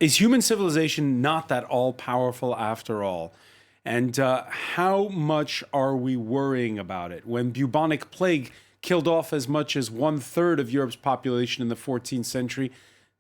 Is human civilization not that all-powerful after all? And how much are we worrying about it? When bubonic plague killed off as much as 1/3 of Europe's population in the 14th century,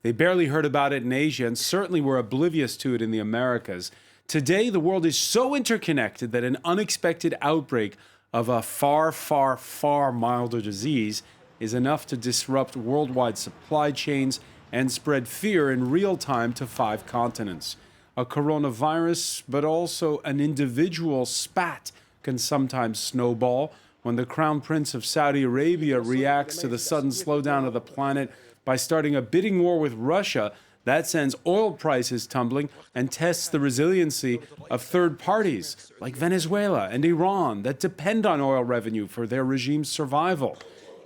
they barely heard about it in Asia and certainly were oblivious to it in the Americas. Today, the world is so interconnected that an unexpected outbreak of a far, far, far milder disease is enough to disrupt worldwide supply chains and spread fear in real time to 5 continents. A coronavirus, but also an individual spat can sometimes snowball when the Crown Prince of Saudi Arabia reacts to the sudden slowdown of the planet by starting a bidding war with Russia. That sends oil prices tumbling and tests the resiliency of third parties like Venezuela and Iran that depend on oil revenue for their regime's survival.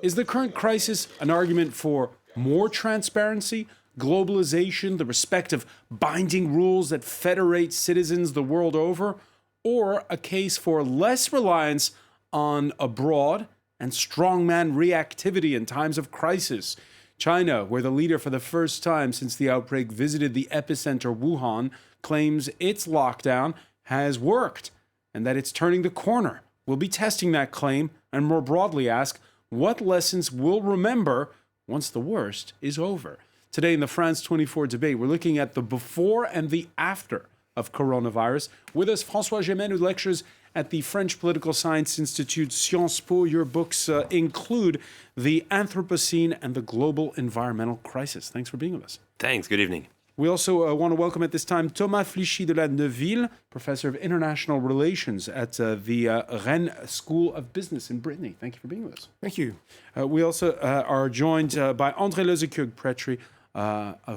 Is the current crisis an argument for more transparency, globalization, the respect of binding rules that federate citizens the world over, or a case for less reliance on abroad and strongman reactivity in times of crisis? China, where the leader for the first time since the outbreak visited the epicenter Wuhan, claims its lockdown has worked and that it's turning the corner. We'll be testing that claim and more broadly ask what lessons we'll remember once the worst is over. Today in the France 24 debate, we're looking at the before and the after of coronavirus. With us, François Gémen, who lectures at the French Political Science Institute, Sciences Po. Your books include The Anthropocene and the Global Environmental Crisis. Thanks for being with us. Thanks. Good evening. We also want to welcome at this time Thomas Flichy de la Neuville, Professor of International Relations at the Rennes School of Business in Brittany. Thank you for being with us. Thank you. We also are joined by André Lezekug-Pretry,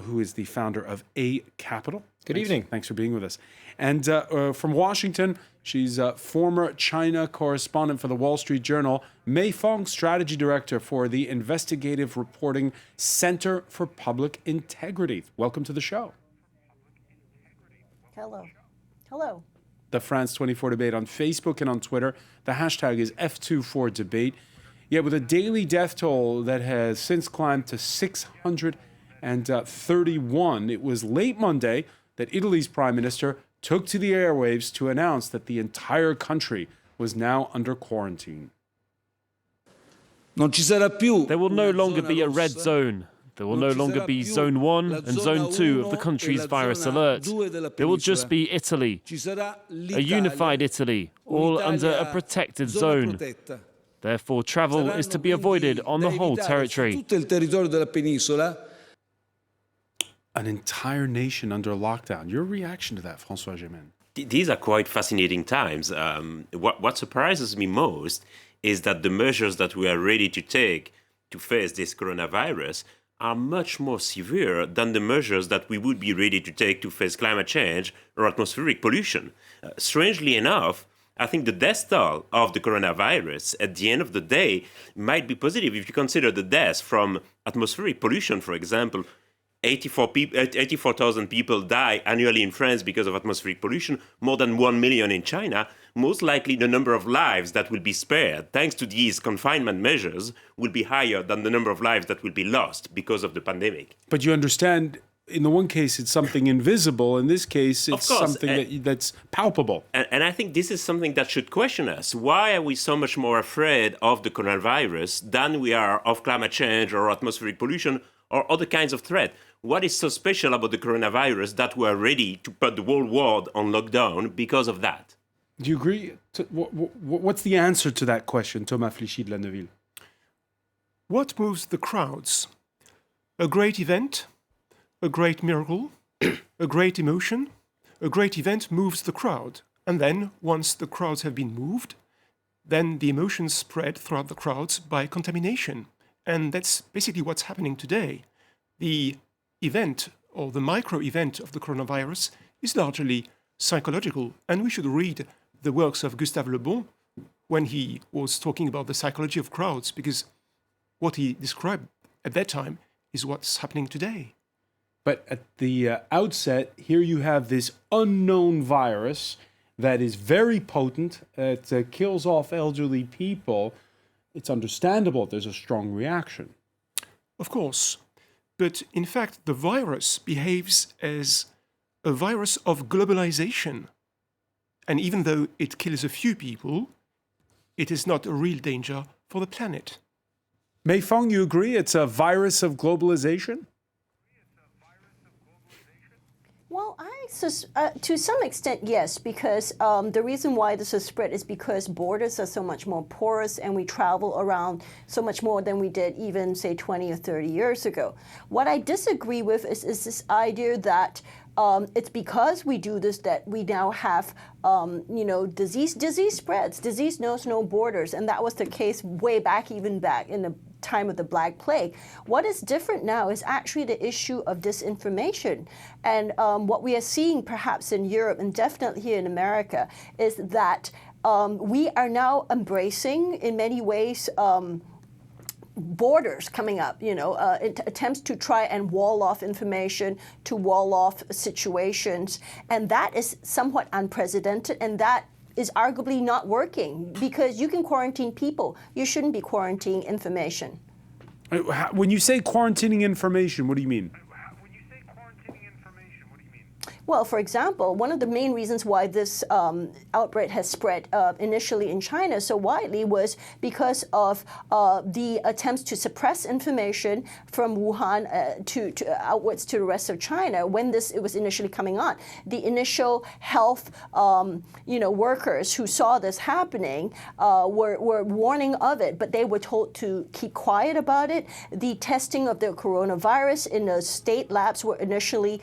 who is the founder of A Capital. Good evening. Thanks for being with us. And from Washington, she's a former China correspondent for the Wall Street Journal, Mei Fong, strategy director for the Investigative Reporting Center for Public Integrity. Welcome to the show. Hello. Hello. The France 24 debate on Facebook and on Twitter. The hashtag is F24debate. Yet with a daily death toll that has since climbed to 631, it was late Monday that Italy's prime minister took to the airwaves to announce that the entire country was now under quarantine. There will no longer be a red zone. There will no longer be Zone 1 and Zone 2 of the country's virus alert. There will just be Italy, a unified Italy, all under a protected zone. Therefore, travel is to be avoided on the whole territory. An entire nation under lockdown. Your reaction to that, François Gémen? These are quite fascinating times. What surprises me most is that the measures that we are ready to take to face this coronavirus are much more severe than the measures that we would be ready to take to face climate change or atmospheric pollution. Strangely enough, I think the death toll of the coronavirus at the end of the day might be positive if you consider the deaths from atmospheric pollution, for example. 84,000 people die annually in France because of atmospheric pollution, more than 1 million in China. Most likely the number of lives that will be spared thanks to these confinement measures will be higher than the number of lives that will be lost because of the pandemic. But you understand, in the one case, it's something invisible. In this case, it's something that's palpable. And I think this is something that should question us. Why are we so much more afraid of the coronavirus than we are of climate change or atmospheric pollution or other kinds of threat? What is so special about the coronavirus that we are ready to put the whole world on lockdown because of that? Do you agree? What's the answer to that question, Thomas Flichy de la Neuville? What moves the crowds? A great event, a great miracle, a great emotion. A great event moves the crowd. And then, once the crowds have been moved, then the emotions spread throughout the crowds by contamination. And that's basically what's happening today. The event, or the micro-event of the coronavirus, is largely psychological. And we should read the works of Gustave Le Bon when he was talking about the psychology of crowds, because what he described at that time is what's happening today. But at the outset, here you have this unknown virus that is very potent. It kills off elderly people. It's understandable there's a strong reaction. Of course. But in fact, the virus behaves as a virus of globalization. And even though it kills a few people, it is not a real danger for the planet. Mei Feng, you agree it's a virus of globalization? Well, to some extent, yes, because the reason why this has spread is because borders are so much more porous and we travel around so much more than we did even, say, 20 or 30 years ago. What I disagree with is this idea that it's because we do this that we now have, disease. Disease spreads. Disease knows no borders, and that was the case way back, even back in the time of the Black Plague. What is different now is actually the issue of disinformation. And what we are seeing perhaps in Europe and definitely here in America is that we are now embracing, in many ways, borders coming up, attempts to try and wall off information, to wall off situations. And that is somewhat unprecedented, and that is arguably not working, because you can quarantine people. You shouldn't be quarantining information. When you say quarantining information, what do you mean? Well, for example, one of the main reasons why this outbreak has spread initially in China so widely was because of the attempts to suppress information from Wuhan to outwards to the rest of China when it was initially coming on. The initial health workers who saw this happening were warning of it, but they were told to keep quiet about it. The testing of the coronavirus in the state labs were initially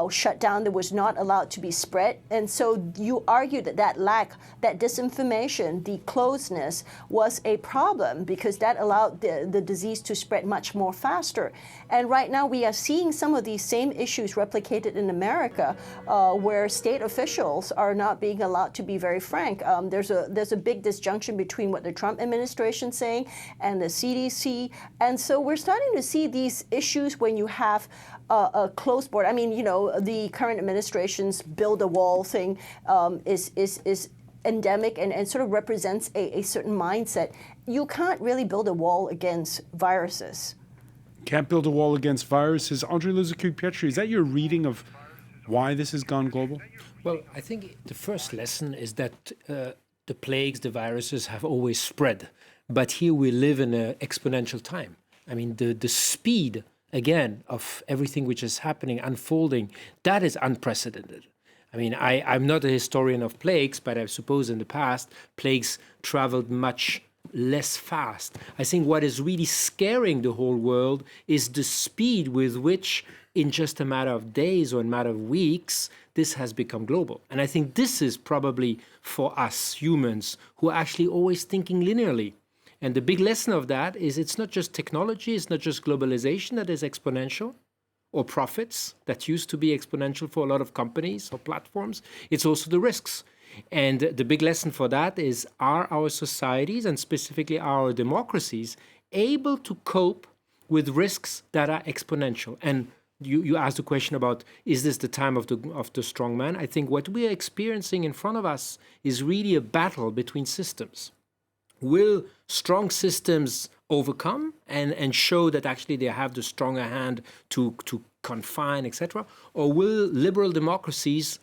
shut down. There was not allowed to be spread. And so you argue that that disinformation, the closeness was a problem because that allowed the disease to spread much more faster. And right now we are seeing some of these same issues replicated in America where state officials are not being allowed to be very frank. There's a big disjunction between what the Trump administration is saying and the CDC. And so we're starting to see these issues when you have a closed border. I mean, the current administration's build a wall thing is endemic and sort of represents a certain mindset. You can't really build a wall against viruses. Can't build a wall against viruses. André Lezecoq-Pietri, is that your reading of why this has gone global? Well, I think the first lesson is that the plagues, the viruses have always spread. But here we live in an exponential time. I mean, the speed again, of everything which is happening, unfolding, that is unprecedented. I mean, I'm not a historian of plagues, but I suppose in the past, plagues traveled much less fast. I think what is really scaring the whole world is the speed with which, in just a matter of days or a matter of weeks, this has become global. And I think this is probably for us humans who are actually always thinking linearly. And the big lesson of that is it's not just technology, it's not just globalization that is exponential, or profits that used to be exponential for a lot of companies or platforms. It's also the risks. And the big lesson for that is, are our societies and specifically our democracies able to cope with risks that are exponential? And you asked the question about, is this the time of the strong man? I think what we are experiencing in front of us is really a battle between systems. Will strong systems overcome and show that actually they have the stronger hand to confine, etc.? Or will liberal democracies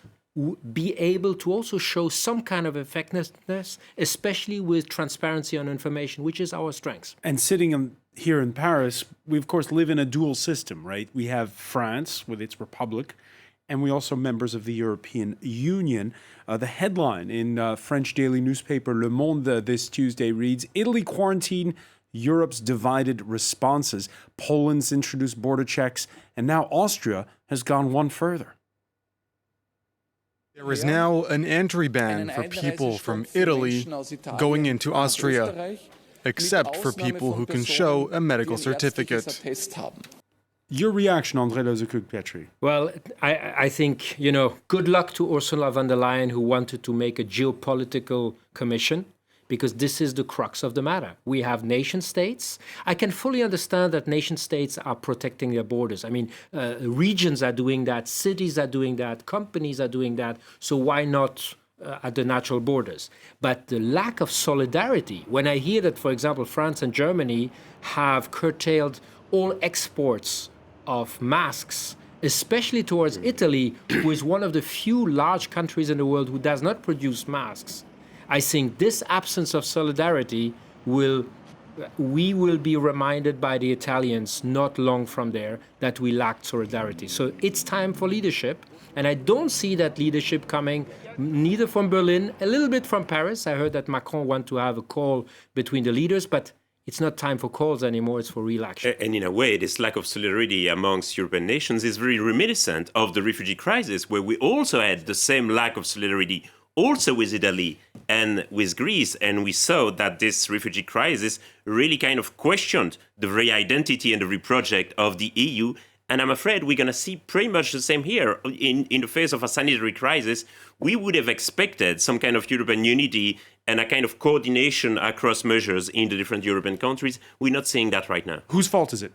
be able to also show some kind of effectiveness, especially with transparency on information, which is our strength? And sitting here in Paris, we of course live in a dual system, right? We have France with its republic, and we also members of the European Union. The headline in French daily newspaper Le Monde this Tuesday reads, Italy quarantine, Europe's divided responses. Poland's introduced border checks, and now Austria has gone one further. There is now an entry ban for people from Italy going into Austria, except for people who can show a medical certificate. Your reaction, André Lezecoq-Pietri? Well, I think, good luck to Ursula von der Leyen, who wanted to make a geopolitical commission, because this is the crux of the matter. We have nation states. I can fully understand that nation states are protecting their borders. I mean, regions are doing that, cities are doing that, companies are doing that. So why not at the natural borders? But the lack of solidarity, when I hear that, for example, France and Germany have curtailed all exports of masks, especially towards Italy, who is one of the few large countries in the world who does not produce masks. I think this absence of solidarity we will be reminded by the Italians not long from there that we lacked solidarity. So it's time for leadership. And I don't see that leadership coming neither from Berlin, a little bit from Paris. I heard that Macron wants to have a call between the leaders, but it's not time for calls anymore, it's for real action. And in a way, this lack of solidarity amongst European nations is very reminiscent of the refugee crisis, where we also had the same lack of solidarity also with Italy and with Greece. And we saw that this refugee crisis really kind of questioned the very identity and the very project of the EU. And I'm afraid we're going to see pretty much the same here. In the face of a sanitary crisis, we would have expected some kind of European unity and a kind of coordination across measures in the different European countries. We're not seeing that right now. Whose fault is it?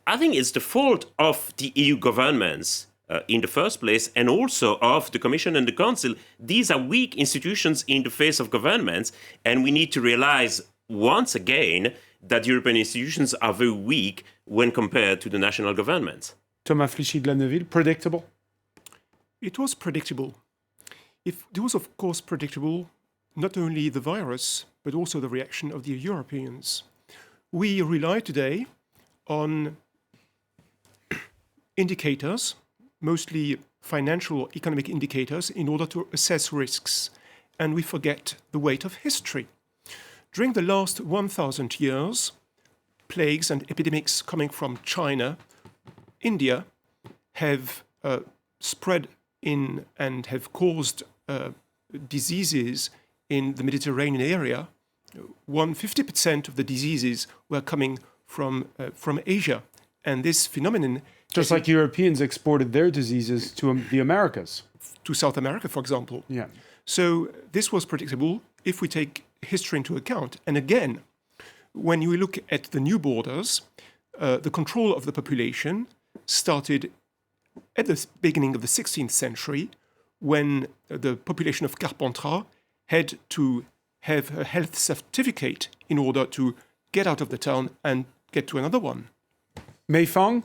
I think it's the fault of the EU governments in the first place, and also of the Commission and the Council. These are weak institutions in the face of governments, and we need to realize once again that European institutions are very weak when compared to the national governments. Thomas Flichy-Glaneville, predictable? It was predictable. It was, of course, predictable not only the virus, but also the reaction of the Europeans. We rely today on indicators, mostly financial economic indicators, in order to assess risks. And we forget the weight of history. During the last 1,000 years, plagues and epidemics coming from China, India, have spread in and have caused diseases in the Mediterranean area. 50% of the diseases were coming from Asia. And this phenomenon... Just like Europeans exported their diseases to the Americas. To South America, for example. Yeah. So this was predictable if we take history into account. And again, when you look at the new borders, the control of the population started at the beginning of the 16th century, when the population of Carpentras had to have a health certificate in order to get out of the town and get to another one. Mei Fong?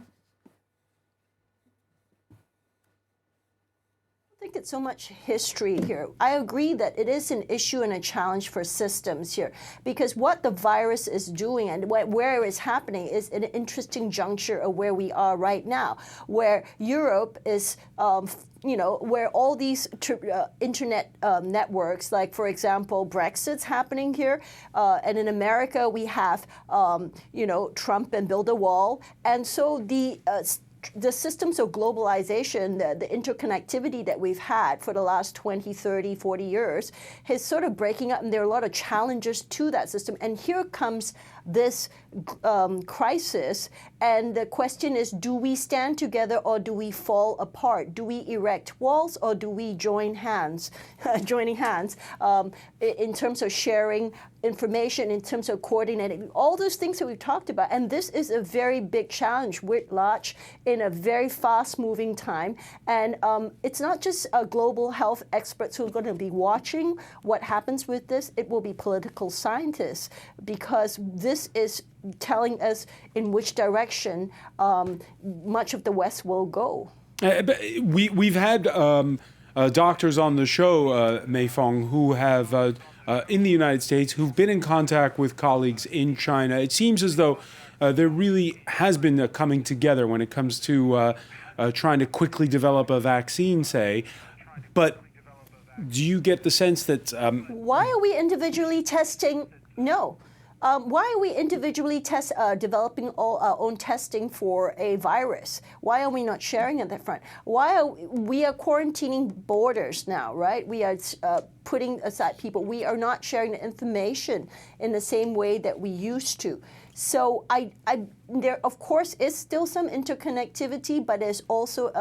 I think it's so much history here. I agree that it is an issue and a challenge for systems here, because what the virus is doing and where it's happening is an interesting juncture of where we are right now, where Europe is, where all these internet networks, like, for example, Brexit's happening here, and in America we have, Trump and build a wall, and so the systems of globalization, the interconnectivity that we've had for the last 20, 30, 40 years is sort of breaking up, and there are a lot of challenges to that system. And here comes this crisis, and the question is, do we stand together or do we fall apart? Do we erect walls or do we joining hands in terms of sharing information, in terms of coordinating, all those things that we've talked about. And this is a very big challenge writ large in a very fast-moving time. And it's not just global health experts who are going to be watching what happens with this. It will be political scientists, because this is telling us in which direction much of the West will go. We've had doctors on the show, Mei Fong, who have, in the United States, who've been in contact with colleagues in China. It seems as though there really has been a coming together when it comes to trying to quickly develop a vaccine, say. But do you get the sense that... Why are we individually testing? No. Why are we individually developing all our own testing for a virus? Why are we not sharing at that front? Why are we quarantining borders now, right? We are putting aside people. We are not sharing the information in the same way that we used to. So there, of course, is still some interconnectivity, but there's also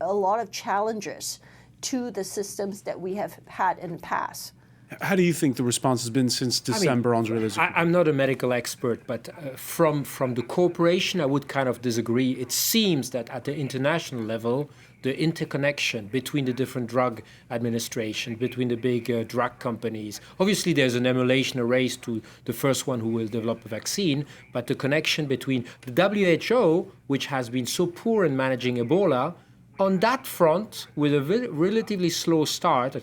a lot of challenges to the systems that we have had in the past. How do you think the response has been since December, André? I'm not a medical expert, but from the cooperation, I would kind of disagree. It seems that at the international level, the interconnection between the different drug administration, between the big drug companies. Obviously, there's an emulation, a race to the first one who will develop a vaccine, but the connection between the WHO, which has been so poor in managing Ebola, on that front, with a relatively slow start,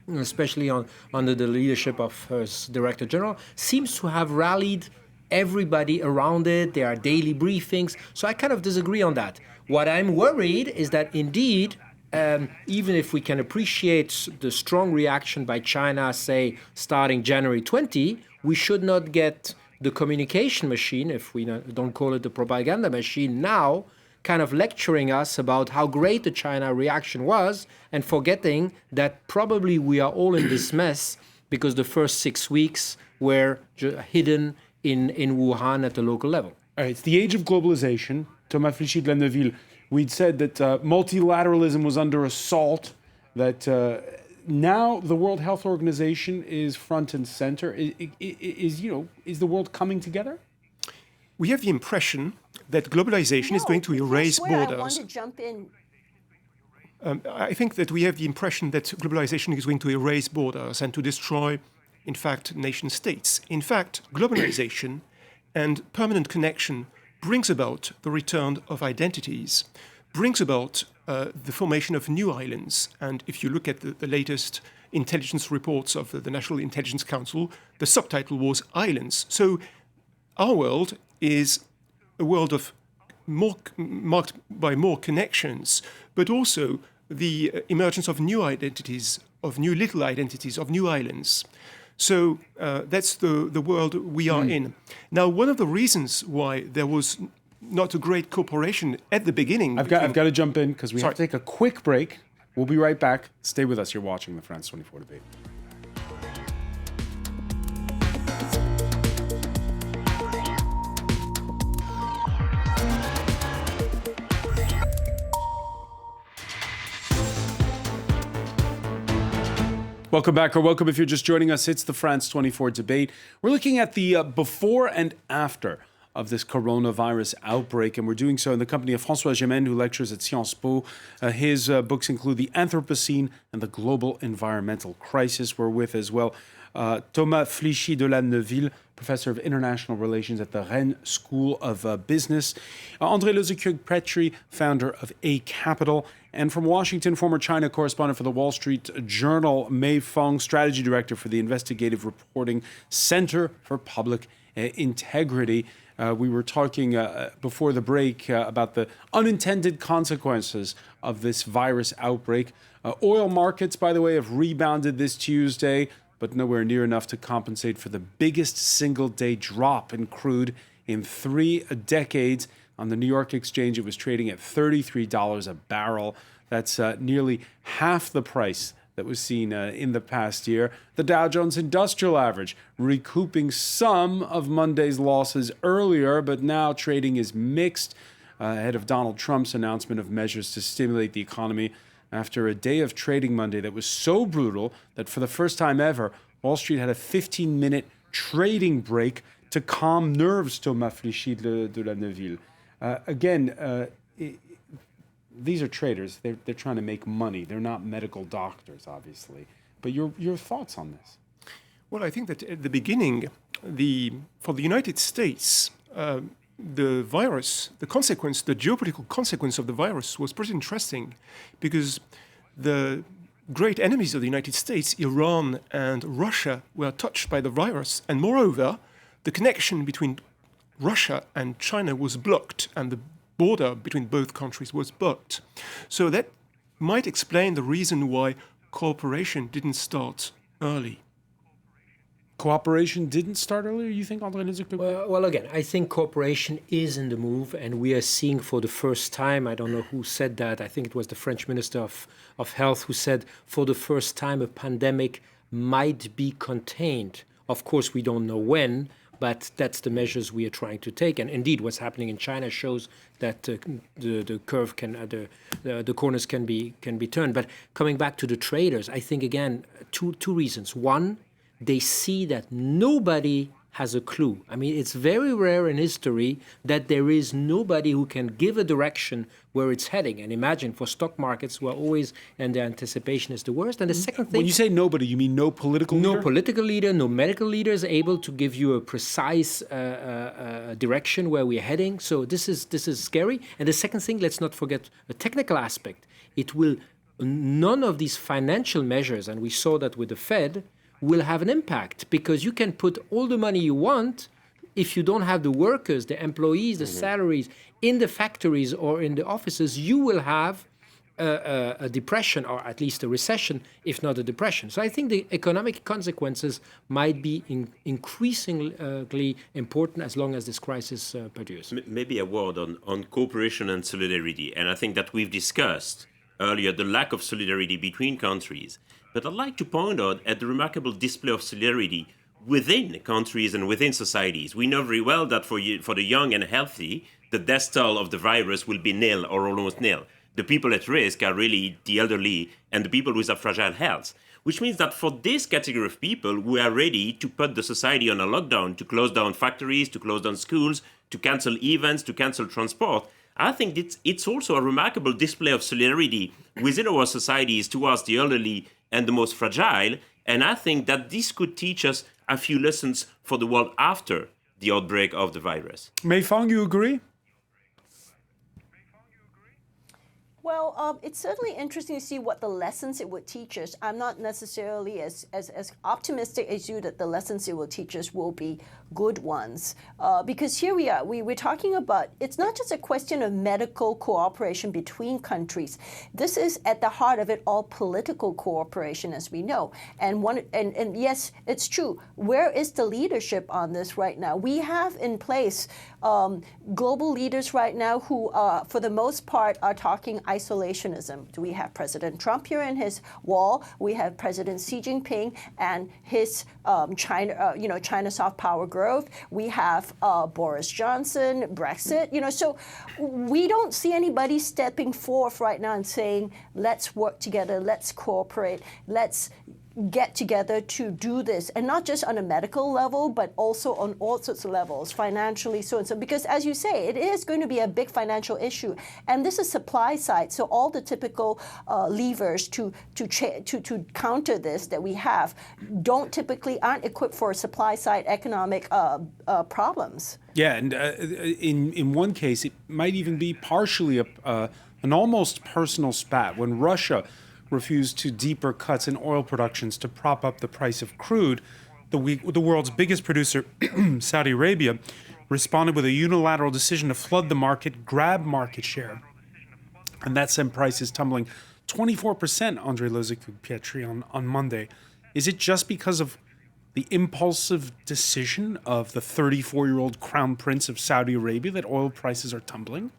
especially under the leadership of her Director General, seems to have rallied everybody around it. There are daily briefings. So I kind of disagree on that. What I'm worried is that indeed, even if we can appreciate the strong reaction by China, say, starting January 20, we should not get the communication machine, if we don't call it the propaganda machine now, kind of lecturing us about how great the China reaction was and forgetting that probably we are all in this mess because the first 6 weeks were hidden in Wuhan at the local level. All right, it's the age of globalization. Thomas Flichy de la Neuville, we'd said that multilateralism was under assault, that now the World Health Organization is front and center. Is the world coming together? We have the impression that globalization is going to erase borders. I want to jump in. I think that we have the impression that globalization is going to erase borders and to destroy, in fact, nation states. In fact, globalization and permanent connection brings about the return of identities, brings about the formation of new islands. And if you look at the latest intelligence reports of the National Intelligence Council, the subtitle was Islands. So our world is a world of marked by more connections, but also the emergence of new identities, of new little identities, of new islands. So that's the world we are in. Now, one of the reasons why there was not a great cooperation at the beginning... I've got to jump in because we have to take a quick break. We'll be right back. Stay with us. You're watching the France 24 debate. Welcome back, or welcome if you're just joining us. It's the France 24 debate. We're looking at the before and after of this coronavirus outbreak, and we're doing so in the company of François Gemène, who lectures at Sciences Po. His books include The Anthropocene and the Global Environmental Crisis. We're with as well Thomas Flichy de la Neuville, Professor of International Relations at the Rennes School of Business. André Lezequier-Petry, founder of A Capital. And from Washington, former China correspondent for the Wall Street Journal, Mei Fong, strategy director for the Investigative Reporting Center for Public Integrity. We were talking before the break about the unintended consequences of this virus outbreak. Oil markets, by the way, have rebounded this Tuesday, but nowhere near enough to compensate for the biggest single-day drop in crude in 3 decades. On the New York Exchange, it was trading at $33 a barrel. That's nearly half the price that was seen in the past year. The Dow Jones Industrial Average recouping some of Monday's losses earlier, but now trading is mixed ahead of Donald Trump's announcement of measures to stimulate the economy after a day of trading Monday that was so brutal that for the first time ever, Wall Street had a 15-minute trading break to calm nerves, Thomas Flichy de la Neuville. These are traders. They're trying to make money. They're not medical doctors, obviously. But your thoughts on this? Well, I think that at the beginning, for the United States, the virus, the geopolitical consequence of the virus was pretty interesting because the great enemies of the United States, Iran and Russia, were touched by the virus. And moreover, the connection between Russia and China was blocked, and the border between both countries was blocked. So that might explain the reason why cooperation didn't start early. Cooperation didn't start earlier, you think, André Lezequier? Well, again, I think cooperation is in the move, and we are seeing for the first time, I don't know who said that, I think it was the French Minister of Health who said for the first time a pandemic might be contained. Of course, we don't know when, but that's the measures we are trying to take. And indeed, what's happening in China shows that the curve the corners can be turned. But coming back to the traders, I think, again, two reasons. One, they see that nobody has a clue. I mean, it's very rare in history that there is nobody who can give a direction where it's heading. And imagine for stock markets who are always, and the anticipation is the worst. And the second thing... When you say nobody, you mean no political leader? No political leader, no medical leader is able to give you a precise direction where we're heading. So this is scary. And the second thing, let's not forget a technical aspect. None of these financial measures, and we saw that with the Fed, will have an impact, because you can put all the money you want. If you don't have the workers, the employees, the salaries in the factories or in the offices, you will have a depression, or at least a recession, if not a depression. So I think the economic consequences might be increasingly important as long as this crisis perdures. Maybe a word on cooperation and solidarity. And I think that we've discussed earlier the lack of solidarity between countries. But I'd like to point out at the remarkable display of solidarity within countries and within societies. We know very well that for the young and healthy, the death toll of the virus will be nil or almost nil. The people at risk are really the elderly and the people with a fragile health, which means that for this category of people, we are ready to put the society on a lockdown, to close down factories, to close down schools, to cancel events, to cancel transport. I think it's also a remarkable display of solidarity within our societies towards the elderly and the most fragile. And I think that this could teach us a few lessons for the world after the outbreak of the virus. Mei-Fong, you agree? Well, it's certainly interesting to see what the lessons it would teach us. I'm not necessarily as optimistic as you that the lessons it will teach us will be good ones. Because here we are, we're talking about, it's not just a question of medical cooperation between countries. This is at the heart of it all political cooperation, as we know. And yes, it's true. Where is the leadership on this right now? We have in place global leaders right now who, for the most part, are talking isolationism. Do we have President Trump here in his wall? We have President Xi Jinping and his China soft power growth. We have Boris Johnson, Brexit. So we don't see anybody stepping forth right now and saying, let's work together, let's cooperate, let's get together to do this, and not just on a medical level, but also on all sorts of levels, financially, so and so. Because as you say, it is going to be a big financial issue, and this is supply side. So all the typical levers to counter this that we have aren't equipped for supply side economic problems. Yeah, and in one case, it might even be partially an almost personal spat when Russia refused to deeper cuts in oil productions to prop up the price of crude. The world's biggest producer, Saudi Arabia, responded with a unilateral decision to flood the market, grab market share. And that sent prices tumbling 24%, André Lozic-Pietri, on Monday. Is it just because of the impulsive decision of the 34-year-old crown prince of Saudi Arabia that oil prices are tumbling?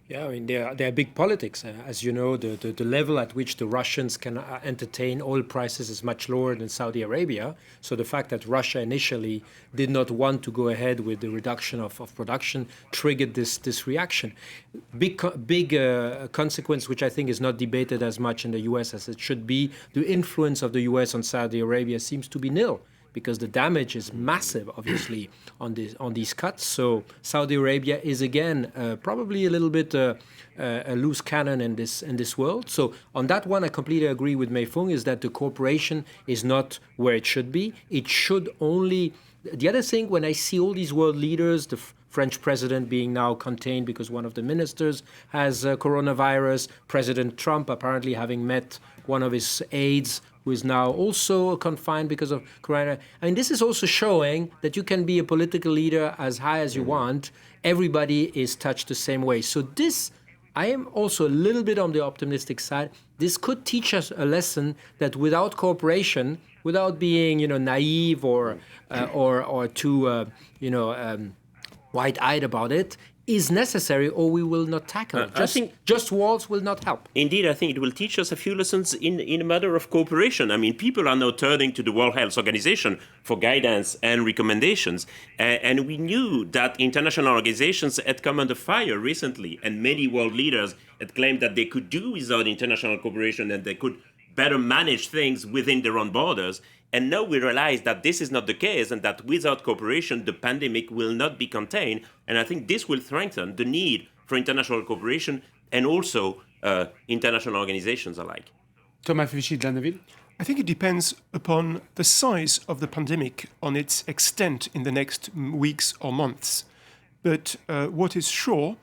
Yeah, I mean, they are big politics. As you know, the level at which the Russians can entertain oil prices is much lower than Saudi Arabia. So the fact that Russia initially did not want to go ahead with the reduction of production triggered this reaction. Big consequence, which I think is not debated as much in the U.S. as it should be, the influence of the U.S. on Saudi Arabia seems to be nil, because the damage is massive, obviously, on these cuts. So Saudi Arabia is again probably a little bit a loose cannon in this world. So on that one, I completely agree with Mei-Fong, is that the cooperation is not where it should be. It should only. The other thing, when I see all these world leaders, the French president being now contained because one of the ministers has coronavirus, President Trump apparently having met one of his aides who is now also confined because of corona. I mean, this is also showing that you can be a political leader as high as you want. Everybody is touched the same way. So this, I am also a little bit on the optimistic side. This could teach us a lesson that without cooperation, without being, naive or too, wide-eyed about it, is necessary, or we will not tackle it. Just walls will not help. Indeed, I think it will teach us a few lessons in a matter of cooperation. I mean, people are now turning to the World Health Organization for guidance and recommendations. And we knew that international organizations had come under fire recently, and many world leaders had claimed that they could do without international cooperation and they could better manage things within their own borders. And now we realize that this is not the case and that without cooperation, the pandemic will not be contained. And I think this will strengthen the need for international cooperation and also international organizations alike. Thomas Fichy de Lanneville? I think it depends upon the size of the pandemic, on its extent in the next weeks or months. But what is sure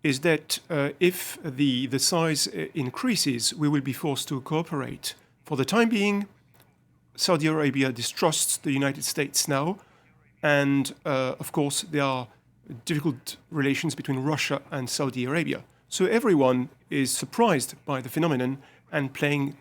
is that if the size increases, we will be forced to cooperate. For the time being, Saudi Arabia distrusts the United States now, and of course there are difficult relations between Russia and Saudi Arabia. So everyone is surprised by the phenomenon and playing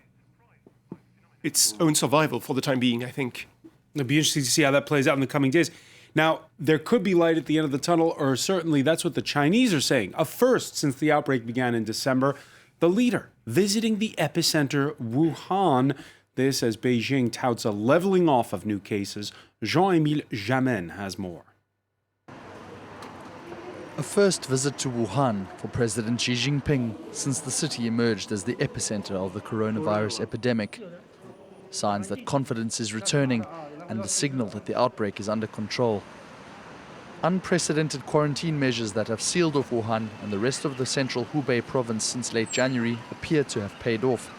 its own survival for the time being, I think. It'll be interesting to see how that plays out in the coming days. Now, there could be light at the end of the tunnel, or certainly that's what the Chinese are saying. A first since the outbreak began in December. The leader visiting the epicenter, Wuhan. This as Beijing touts a leveling off of new cases. Jean-Émile Jamen has more. A first visit to Wuhan for President Xi Jinping since the city emerged as the epicenter of the coronavirus epidemic. Signs that confidence is returning and the signal that the outbreak is under control. Unprecedented quarantine measures that have sealed off Wuhan and the rest of the central Hubei province since late January appear to have paid off,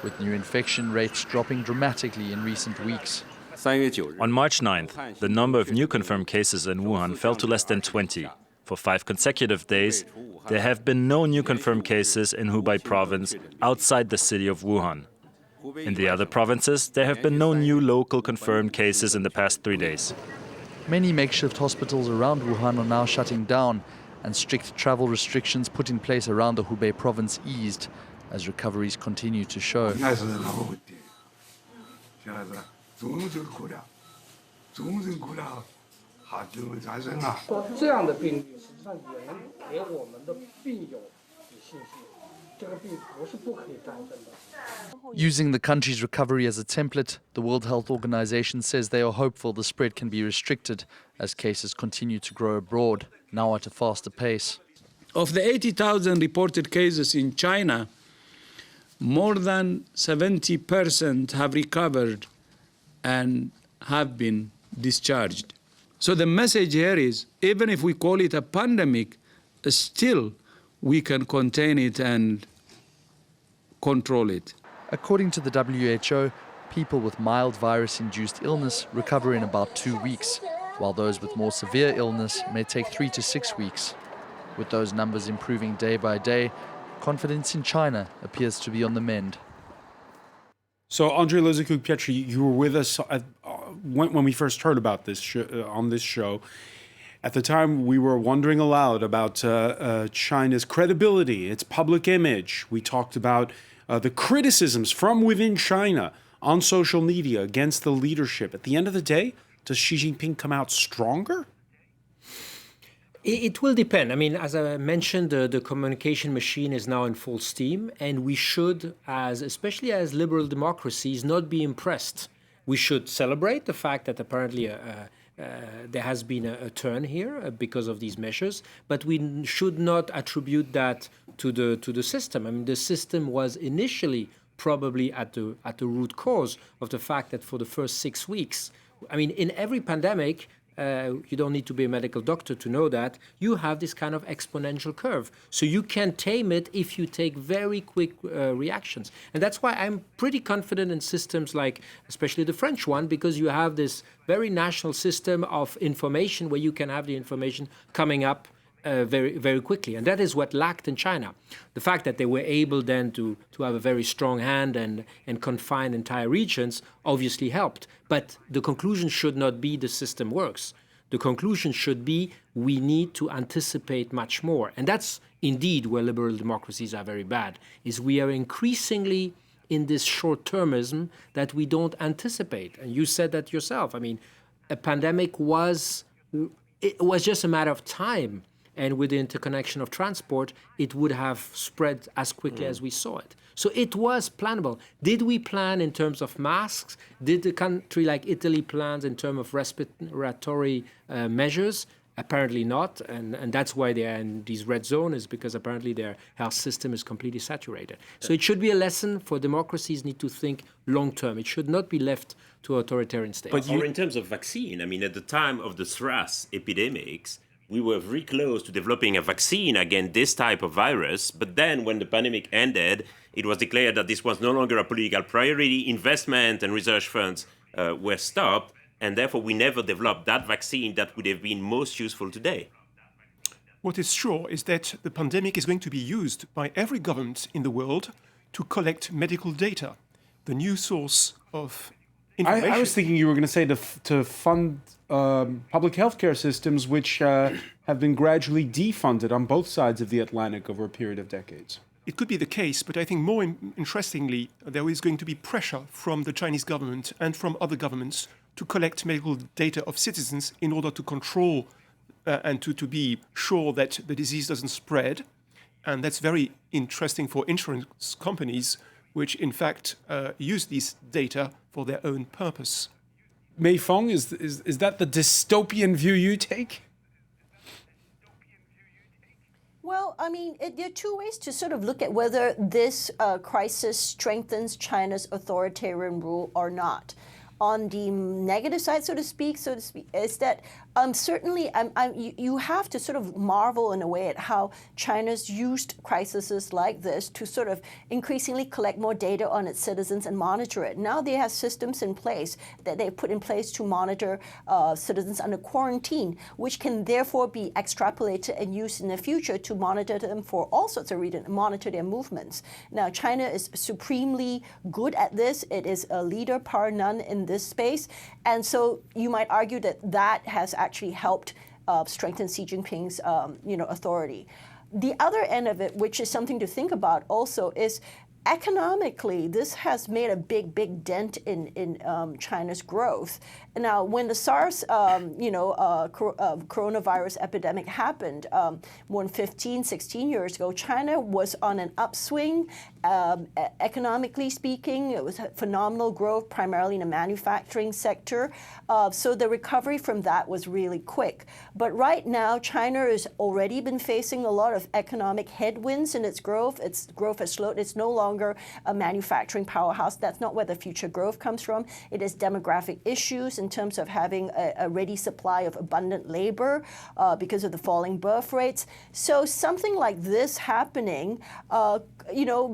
with new infection rates dropping dramatically in recent weeks. On March 9th, the number of new confirmed cases in Wuhan fell to less than 20. For 5 consecutive days, there have been no new confirmed cases in Hubei province outside the city of Wuhan. In the other provinces, there have been no new local confirmed cases in the past 3 days. Many makeshift hospitals around Wuhan are now shutting down, and strict travel restrictions put in place around the Hubei province eased as recoveries continue to show. Using the country's recovery as a template, the World Health Organization says they are hopeful the spread can be restricted as cases continue to grow abroad, now at a faster pace. Of the 80,000 reported cases in China, more than 70% have recovered and have been discharged. So the message here is, even if we call it a pandemic, still we can contain it and control it. According to the WHO, people with mild virus-induced illness recover in about 2 weeks, while those with more severe illness may take 3 to 6 weeks. With those numbers improving day by day, confidence in China appears to be on the mend. So, Andrei Lozikuk-Pietri, you were with us when we first heard about this on this show. At the time, we were wondering aloud about China's credibility, its public image. We talked about the criticisms from within China on social media against the leadership. At the end of the day, does Xi Jinping come out stronger? It will depend. I mean, as I mentioned, the communication machine is now in full steam, and we should, especially as liberal democracies, not be impressed. We should celebrate the fact that apparently there has been a turn here because of these measures, but we should not attribute that to the system. I mean, the system was initially probably at the root cause of the fact that for the first 6 weeks, I mean, in every pandemic, you don't need to be a medical doctor to know that, you have this kind of exponential curve. So you can tame it if you take very quick reactions. And that's why I'm pretty confident in systems like, especially the French one, because you have this very national system of information where you can have the information coming up very, very quickly. And that is what lacked in China. The fact that they were able then to have a very strong hand and confine entire regions obviously helped. But the conclusion should not be the system works. The conclusion should be we need to anticipate much more. And that's indeed where liberal democracies are very bad, is we are increasingly in this short-termism that we don't anticipate. And you said that yourself. I mean, a pandemic was just a matter of time. And with the interconnection of transport, it would have spread as quickly as we saw it. So it was plannable. Did we plan in terms of masks? Did a country like Italy plan in terms of respiratory measures? Apparently not, and that's why they are in these red zones, is because apparently their health system is completely saturated. So it should be a lesson for democracies need to think long term. It should not be left to authoritarian states. Or in terms of vaccine, I mean, at the time of the SRAS epidemics, we were very close to developing a vaccine against this type of virus. But then when the pandemic ended, it was declared that this was no longer a political priority. Investment and research funds were stopped. And therefore, we never developed that vaccine that would have been most useful today. What is sure is that the pandemic is going to be used by every government in the world to collect medical data, the new source of information. I was thinking you were going to say to fund public healthcare systems, which have been gradually defunded on both sides of the Atlantic over a period of decades. It could be the case, but I think more interestingly, there is going to be pressure from the Chinese government and from other governments to collect medical data of citizens in order to control and to be sure that the disease doesn't spread. And that's very interesting for insurance companies, which in fact use these data for their own purpose. Mei Fong, is that the dystopian view you take? Well, I mean, there are two ways to sort of look at whether this crisis strengthens China's authoritarian rule or not. On the negative side, so to speak, is that certainly you have to sort of marvel in a way at how China's used crises like this to sort of increasingly collect more data on its citizens and monitor it. Now they have systems in place that they've put in place to monitor citizens under quarantine, which can therefore be extrapolated and used in the future to monitor them for all sorts of reasons, monitor their movements. Now, China is supremely good at this. It is a leader par none in this space. And so you might argue that that has actually helped strengthen Xi Jinping's authority. The other end of it, which is something to think about also, is economically, this has made a big dent in China's growth. Now, when the SARS, coronavirus epidemic happened more than 15, 16 years ago, China was on an upswing. Economically speaking, it was phenomenal growth, primarily in the manufacturing sector. So the recovery from that was really quick. But right now, China has already been facing a lot of economic headwinds in its growth. Its growth has slowed. It's no longer a manufacturing powerhouse. That's not where the future growth comes from. It is demographic issues in terms of having a ready supply of abundant labor because of the falling birth rates. So something like this happening,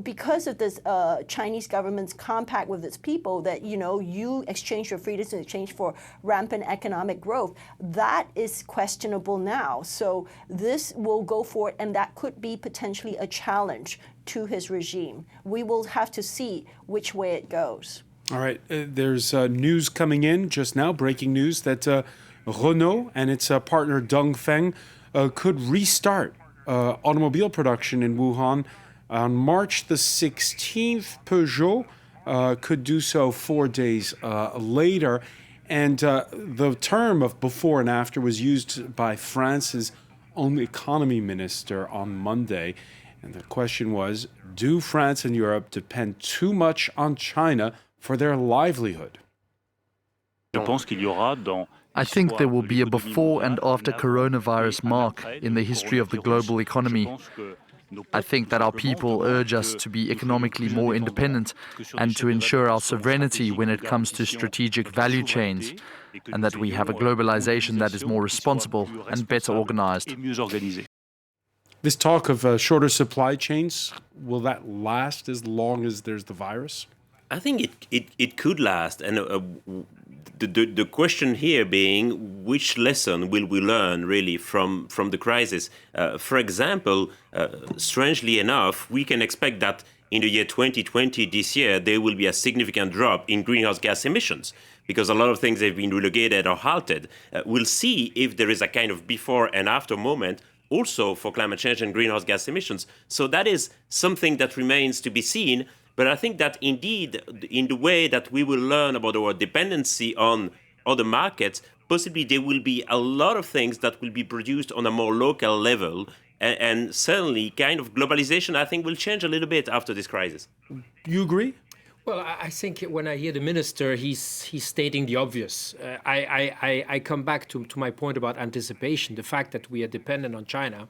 because of this Chinese government's compact with its people that, you exchange your freedoms in exchange for rampant economic growth, that is questionable now. So this will go forward, and that could be potentially a challenge to his regime. We will have to see which way it goes. All right. There's news coming in just now, breaking news, that Renault and its partner Dongfeng could restart automobile production in Wuhan. On March the 16th, Peugeot could do so 4 days later. And the term of before and after was used by France's own economy minister on Monday. And the question was, do France and Europe depend too much on China for their livelihood? I think there will be a before and after coronavirus mark in the history of the global economy. I think that our people urge us to be economically more independent and to ensure our sovereignty when it comes to strategic value chains, and that we have a globalization that is more responsible and better organized. This talk of shorter supply chains, will that last as long as there's the virus? I think it could last. And the question here being, which lesson will we learn really from the crisis? For example, strangely enough, we can expect that in the year 2020, this year, there will be a significant drop in greenhouse gas emissions because a lot of things have been relegated or halted. We'll see if there is a kind of before and after moment also for climate change and greenhouse gas emissions. So that is something that remains to be seen. But I think that indeed, in the way that we will learn about our dependency on other markets, possibly there will be a lot of things that will be produced on a more local level. And certainly kind of globalization, I think, will change a little bit after this crisis. You agree? Well, I think when I hear the minister, he's stating the obvious. I come back to my point about anticipation. The fact that we are dependent on China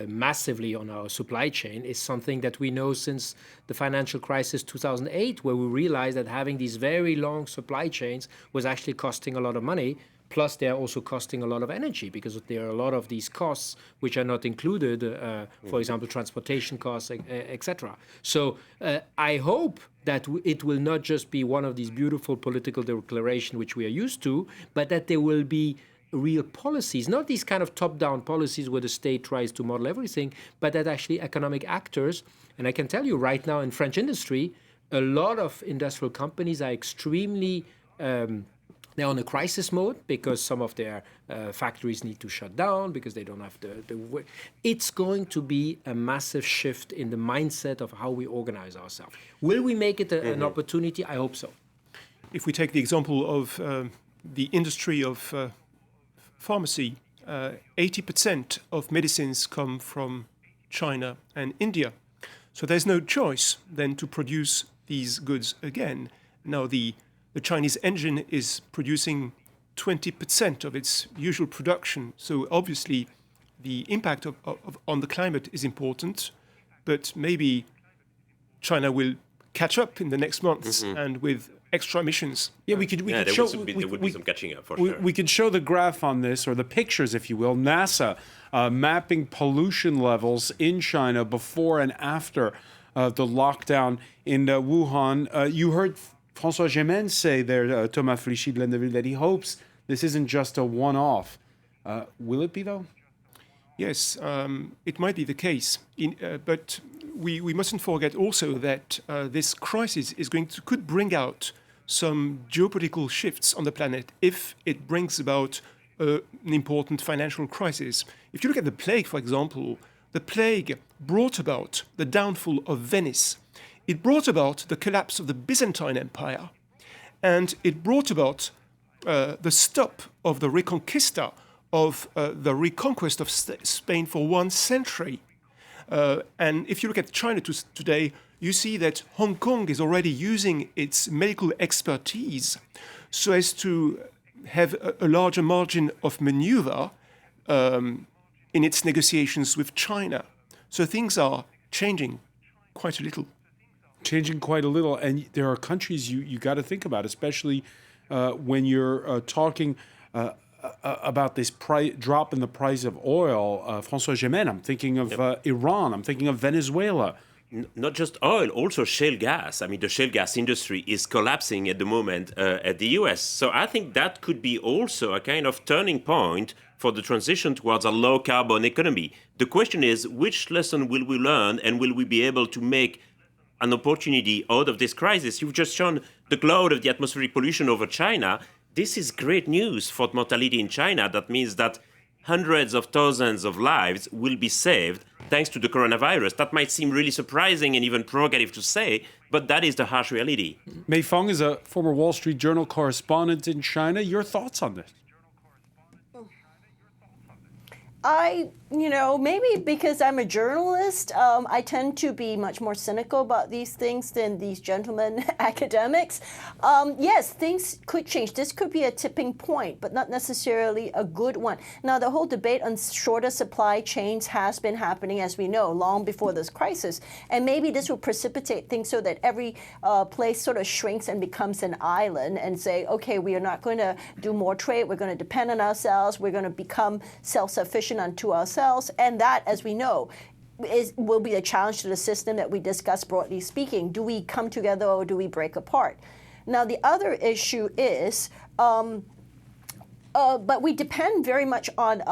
massively on our supply chain is something that we know since the financial crisis 2008, where we realized that having these very long supply chains was actually costing a lot of money. Plus, they are also costing a lot of energy because there are a lot of these costs which are not included, for example, transportation costs, etc. So I hope that it will not just be one of these beautiful political declarations which we are used to, but that there will be real policies, not these kind of top-down policies where the state tries to model everything, but that actually economic actors, and I can tell you right now in French industry, a lot of industrial companies are extremely they're on a crisis mode because some of their factories need to shut down because they don't have the work. It's going to be a massive shift in the mindset of how we organize ourselves. Will we make it an opportunity? I hope so. If we take the example of the industry of pharmacy, 80% of medicines come from China and India. So there's no choice then to produce these goods again. Now the Chinese engine is producing 20% of its usual production. So obviously the impact on the climate is important, but maybe China will catch up in the next months and with extra emissions. Yeah, we could there show would be some catching up for sure. We could show the graph on this, or the pictures, if you will. NASA mapping pollution levels in China before and after the lockdown in Wuhan. You heard François Gémen say there, Thomas Flichy de Lendeville, that he hopes this isn't just a one-off. Will it be, though? Yes, it might be the case. But we mustn't forget also that this crisis could bring out some geopolitical shifts on the planet if it brings about an important financial crisis. If you look at the plague, for example, the plague brought about the downfall of Venice. It brought about the collapse of the Byzantine Empire, and it brought about the stop of the Reconquista, of the reconquest of Spain for 1 century. And if you look at China today, you see that Hong Kong is already using its medical expertise so as to have a larger margin of maneuver in its negotiations with China. So things are changing quite a little. Changing quite a little, and there are countries you got to think about, especially when you're talking about this drop in the price of oil. François Gémen, I'm thinking of Iran, I'm thinking of Venezuela. Not just oil, also shale gas. I mean, the shale gas industry is collapsing at the moment at the US. So I think that could be also a kind of turning point for the transition towards a low carbon economy. The question is, which lesson will we learn, and will we be able to make an opportunity out of this crisis? You've just shown the cloud of the atmospheric pollution over China. This is great news for mortality in China. That means that hundreds of thousands of lives will be saved thanks to the coronavirus. That might seem really surprising and even provocative to say, but that is the harsh reality. Mei Feng is a former Wall Street Journal correspondent in China. Your thoughts on this? Maybe because I'm a journalist, I tend to be much more cynical about these things than these gentlemen academics. Yes, things could change. This could be a tipping point, but not necessarily a good one. Now, the whole debate on shorter supply chains has been happening, as we know, long before this crisis. And maybe this will precipitate things so that every place sort of shrinks and becomes an island and say, okay, we are not going to do more trade. We're going to depend on ourselves. We're going to become self-sufficient unto ourselves. And that, as we know, will be a challenge to the system that we discussed, broadly speaking. Do we come together or do we break apart? Now, the other issue is, but we depend very much on,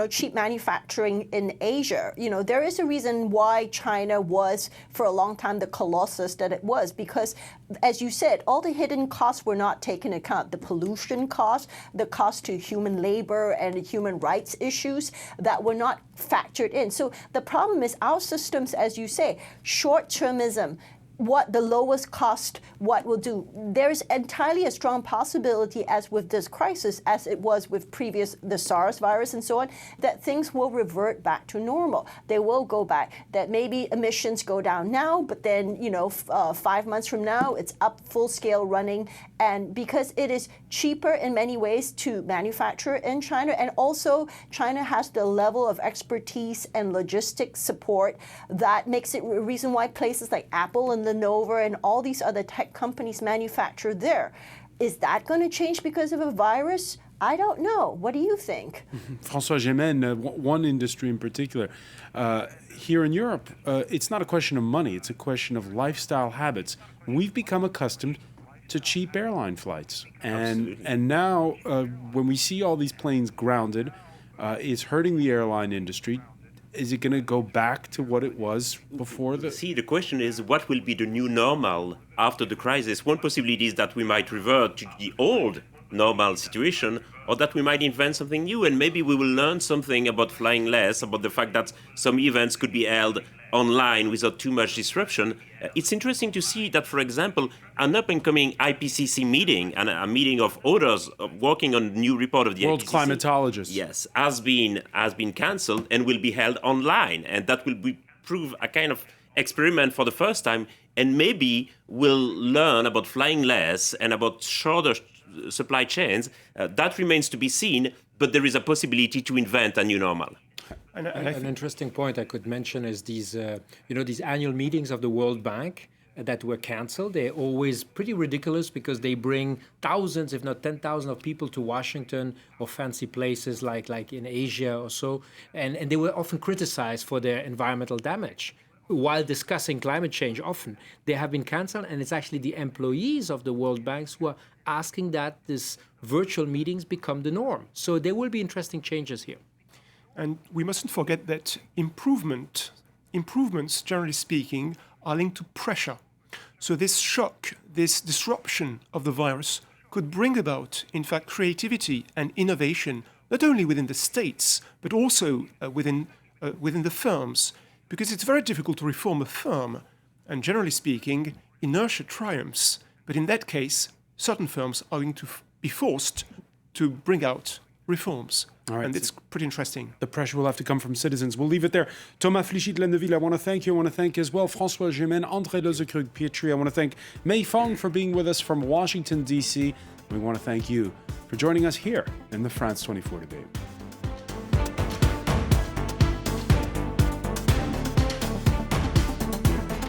cheap manufacturing in Asia. There is a reason why China was, for a long time, the colossus that it was, because, as you said, all the hidden costs were not taken into account. The pollution costs, the cost to human labor and human rights issues that were not factored in. So the problem is our systems, as you say, short-termism. what the lowest cost, what will do. There's entirely a strong possibility, as with this crisis, as it was with the SARS virus and so on, that things will revert back to normal. They will go back, that maybe emissions go down now, but then, 5 months from now, it's up full scale running. And because it is cheaper in many ways to manufacture in China, and also China has the level of expertise and logistics support that makes it a reason why places like Apple and Lenovo and all these other tech companies manufacture there. Is that going to change because of a virus? I don't know. What do you think? François Gémen, one industry in particular. Here in Europe, it's not a question of money. It's a question of lifestyle habits. We've become accustomed to cheap airline flights. And now, when we see all these planes grounded, it's hurting the airline industry. Is it going to go back to what it was before the... See, the question is, what will be the new normal after the crisis? One possibility is that we might revert to the old normal situation, or that we might invent something new, and maybe we will learn something about flying less, about the fact that some events could be held online without too much disruption. It's interesting to see that, for example, an up-and-coming IPCC meeting, and a meeting of others working on a new report of the World IPCC, climatologists. Yes, has been cancelled and will be held online, and that will prove a kind of experiment for the first time, and maybe we'll learn about flying less and about shorter supply chains. That remains to be seen, but there is a possibility to invent a new normal. An interesting point I could mention is these annual meetings of the World Bank that were cancelled. They're always pretty ridiculous because they bring thousands, if not 10,000 of people to Washington or fancy places like in Asia or so. And they were often criticized for their environmental damage. While discussing climate change, often they have been cancelled, and it's actually the employees of the World Banks who are asking that these virtual meetings become the norm. So there will be interesting changes here. And we mustn't forget that improvements, generally speaking, are linked to pressure. So this shock, this disruption of the virus could bring about, in fact, creativity and innovation, not only within the states, but also within the firms. Because it's very difficult to reform a firm, and generally speaking, inertia triumphs. But in that case, certain firms are going to be forced to bring out reforms. All right. And it's pretty interesting. The pressure will have to come from citizens. We'll leave it there. Thomas Flichy-Lendeville, I want to thank you. I want to thank as well François Gémen, André Lezekrug-Pietri. I want to thank Mei Fong for being with us from Washington, D.C. We want to thank you for joining us here in the France 24 debate.